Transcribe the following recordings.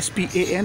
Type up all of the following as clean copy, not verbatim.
SPAN،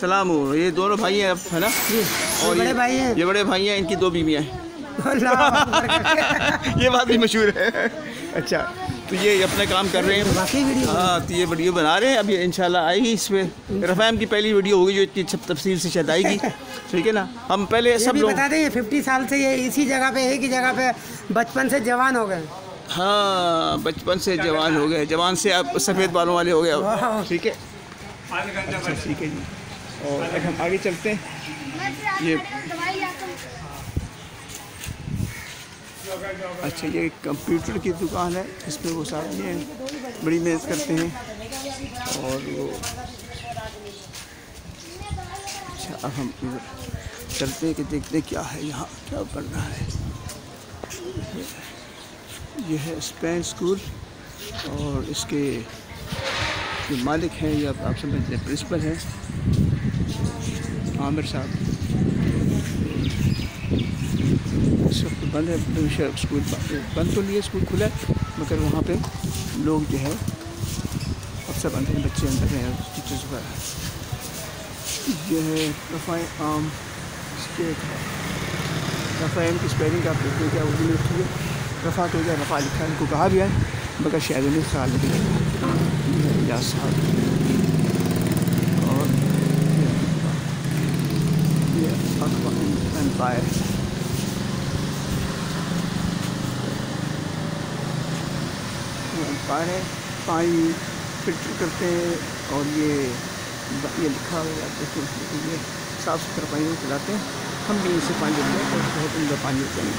सलाम हो। ये दोनों भाई हैं है ना? और बड़े भाई हैं। ये बड़े भाई हैं, इनकी 2 बीवियाँ हैं। ये बात भी मशहूर है। अच्छा, तो ये अपना काम कर रहे हैं। हाँ, तो ये वीडियो बना रहे हैं। अभी इंशाल्लाह आएगी इस पर। रफ़ायम की पहली वीडियो होगी जो इतनी तफसील से शायद आएगी। ठीक है ना? हम पहले सब लोग बता दें, ये 50 साल से ये इसी जगह पे, एक ही जगह पे बचपन से जवान हो गए। हाँ, बचपन से जवान हो गए, जवान से आप सफ़ेद बालों वाले हो गए। ठीक है, अच्छा ठीक है जी। और अब हम आगे चलते हैं। ये अच्छा, ये कंप्यूटर की दुकान है, इसमें वो सारे ये बड़ी मेहनत करते हैं। और वो अच्छा, अब हम इधर चलते हैं कि देखते क्या है यहाँ, क्या बन रहा है। ये है स्पेन स्कूल और इसके जो मालिक हैं ये आप समझते हैं प्रिंसिपल हैं आमिर साहब। इस वक्त बंद है स्कूल, बंद तो नहीं है, स्कूल खुला है मगर वहाँ पे लोग जो है अक्सर बंद हैं, बच्चे अंदर हैं, टीचर्स वगैरह। ये है रफ़ायम स्टेट है। रफ़ायम की स्पेलिंग आप देखते हैं क्या उर्दू में लिखी है, रफ़ा तो क्या रफ़ा लिखा है, इनको कहा भी है मगर शायद नहीं ख्याल नहीं या साहब। और ये एम्पायर है, पानी फिल्टर करते हैं। और ये लिखा हुआ देखो, ये साफ़ सुथरा पानी पिलाते हैं। हम भी इसे पानी देते हैं और बहुत उम्दा पानी होता है।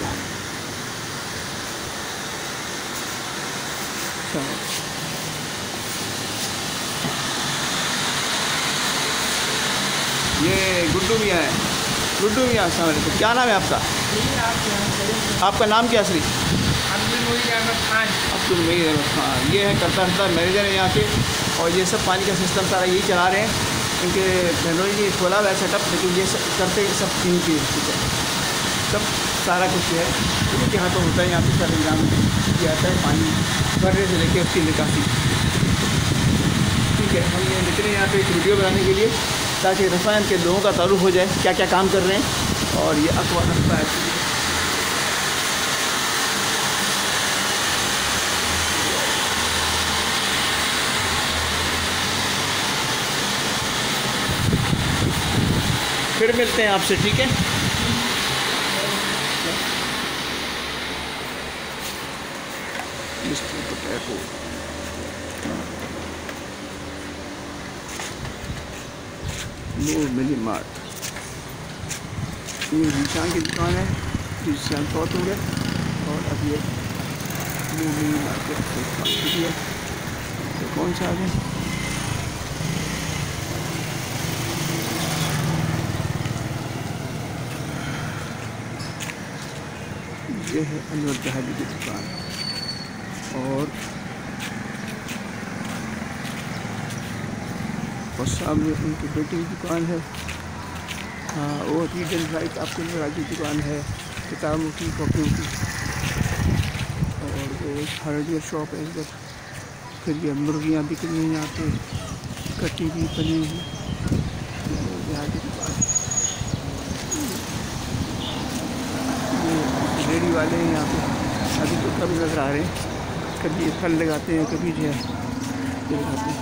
ये गुड्डू मियाँ है। गुड्डू मियाँ, अस्सलाम वालेकुम। क्या नाम है आपका? आपका नाम क्या असली? अब्दुल मईद अहमद खान। ये है करता मैनेजर है यहाँ के। और ये सब पानी का सिस्टम सारा यही चला रहे हैं। इनके टेक्नोलॉजी खोला हुआ है सेटअप, लेकिन ये सब करते सब इनकी सब सारा कुछ है इनके हाथों होता है। यहाँ पे सारा इंतजाम किया जाता है, पानी भरने से लेके उसकी निकासी। ठीक है, हम ये निकले यहाँ पे एक वीडियो बनाने के लिए ताकि रफ़ायम के लोगों का तारुफ हो जाए, क्या क्या काम कर रहे हैं। और ये अखबार रखता है। फिर मिलते हैं आपसे, ठीक है? नूर मिली मार्ट, ये निशान की दुकान है जिससे हम बहुत हो गए। और अब ये नूर मिली मार्केट है। तो कौन सा है? ये है अनवर जहादी की दुकान। और सामने उनकी बेटी की दुकान है। हाँ, वो रीड एंड राइट आपके लिए राजू की दुकान है, किताबों की, कॉपियों की। और वो एक हार्डवेयर शॉप है इधर। फिर ये मुर्गियाँ बिक रही हैं यहाँ पे, कटी हुई बनी हुई। यहाँ की दुकान, ये डेयरी वाले हैं यहाँ पे। अभी तो कभी नजर आ रहे हैं, कभी फल लगाते हैं, कभी जो है ये लगाते हैं।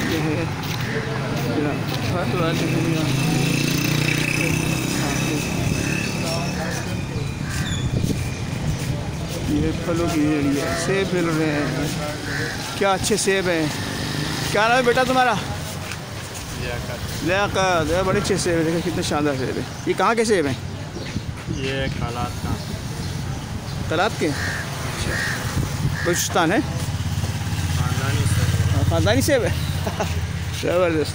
ये है ये फलों की रेहड़ी है, सेब मिल रहे हैं। क्या अच्छे सेब हैं। क्या नाम है बेटा तुम्हारा? लियाकत। बड़े अच्छे सेब है, देखो कितने शानदार सेब है। ये कहाँ के सेब हैं? ये कलात का। कलात के? अच्छा, बलूचिस्तान है। खानदानी सेब। खानदानी सेब है। ज़बरदस्त।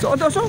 100-200